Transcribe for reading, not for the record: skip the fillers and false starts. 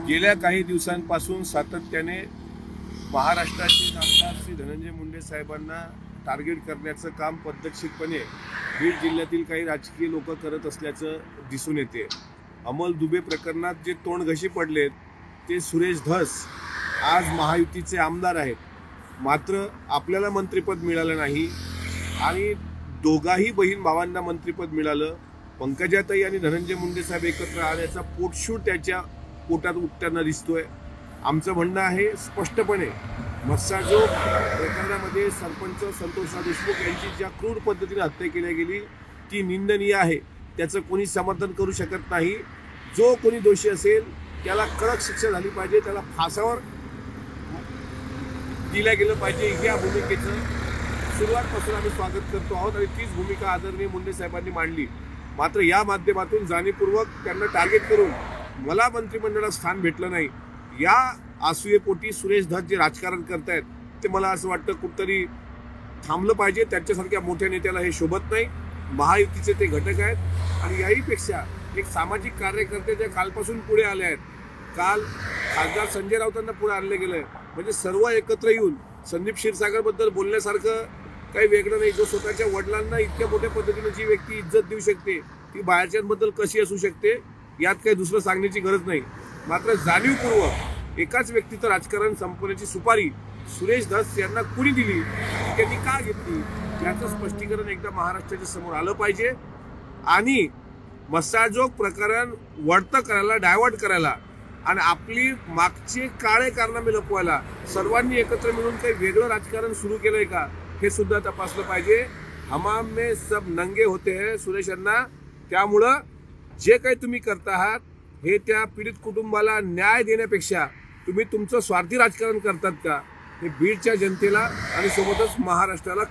गेल्या काही दिवसांपासून सातत्याने महाराष्ट्राचे आमदार श्री धनंजय मुंडे साहेबांना टार्गेट करण्याचं काम पद्धतशीरपणे बीड जिल्ह्यातील काही राजकीय लोक करत असल्याचं दिसून येते। अमोल दुबे प्रकरणात जे तोंडघशी पडलेत ते सुरेश धस आज महायुतीचे आमदार आहेत, मात्र आपल्याला मंत्रिपद मिळालं नाही आणि दोघाही बहीण भावांना मंत्रिपद मिळालं। पंकजाताई आणि धनंजय मुंडे साहेब एकत्र आल्याचा पोटशूट त्याच्या पोटात उठताना दिसतोय। आमचं म्हणणं आहे स्पष्टपणे, मस्साजोग प्रकरणामध्ये सरपंच संतोषराव देशमुख यांची ज्या क्रूर पद्धतीने हत्या केली गेली ती निंदनीय आहे, त्याचं कोणी समर्थन करू शकत नाही। जो कोणी दोषी असेल त्याला कडक शिक्षा झाली पाहिजे, त्याला फासावर दिल्या गेलं पाहिजे। या भूमिकेचं सुरुवातपासून आम्ही स्वागत करतो आहोत आणि तीच भूमिका आदरणीय मुंडे साहेबांनी मांडली। मात्र या माध्यमातून जाणीवपूर्वक त्यांना टार्गेट करून मला मंत्रिमंडळात स्थान भेटलं नाही या आसूयेपोटी सुरेश धस जे राजकारण करतायत ते मला असं वाटतं कुठतरी थांबलं पाहिजे। त्यांच्यासारख्या मोठ्या नेत्याला हे शोभत नाही। महायुतीचे ते घटक आहेत आणि याहीपेक्षा एक सामाजिक कार्यकर्ते जे कालपासून पुढे आले आहेत, काल खासदार संजय राऊतांना पुढे आणलं गेलंय, म्हणजे सर्व एकत्र येऊन संदीप क्षीरसागरबद्दल बोलण्यासारखं काही वेगळं नाही। जो स्वतःच्या वडिलांना इतक्या मोठ्या पद्धतीने जी व्यक्ती इज्जत देऊ शकते ती बाहेरच्यांबद्दल कशी असू शकते यात काही दुसरं सांगण्याची गरज नाही। मात्र जाणीवपूर्वक एकाच व्यक्तीचं राजकारण संपवण्याची सुपारी सुरेश धस यांना कुणी दिली, त्यांनी का घेतली याचं स्पष्टीकरण एकदा महाराष्ट्राच्या समोर आलं पाहिजे आणि मस्साजोग प्रकरण वळतं करायला, डायव्हर्ट करायला आणि आपली मागचे काळे कारनामे लपवायला सर्वांनी एकत्र मिळून काही वेगळं राजकारण सुरू केलंय का हे सुद्धा तपासलं पाहिजे। हमाम में सब नंगे होते हैं सुरेश अण्णा, त्यामुळं जे काही तुम्ही करता आहात हे त्या पीडित कुटुंबाला न्याय देण्यापेक्षा तुम्ही तुमचं स्वार्थी राजकारण करतात का हे बीडच्या जनतेला आणि सोबतच महाराष्ट्राला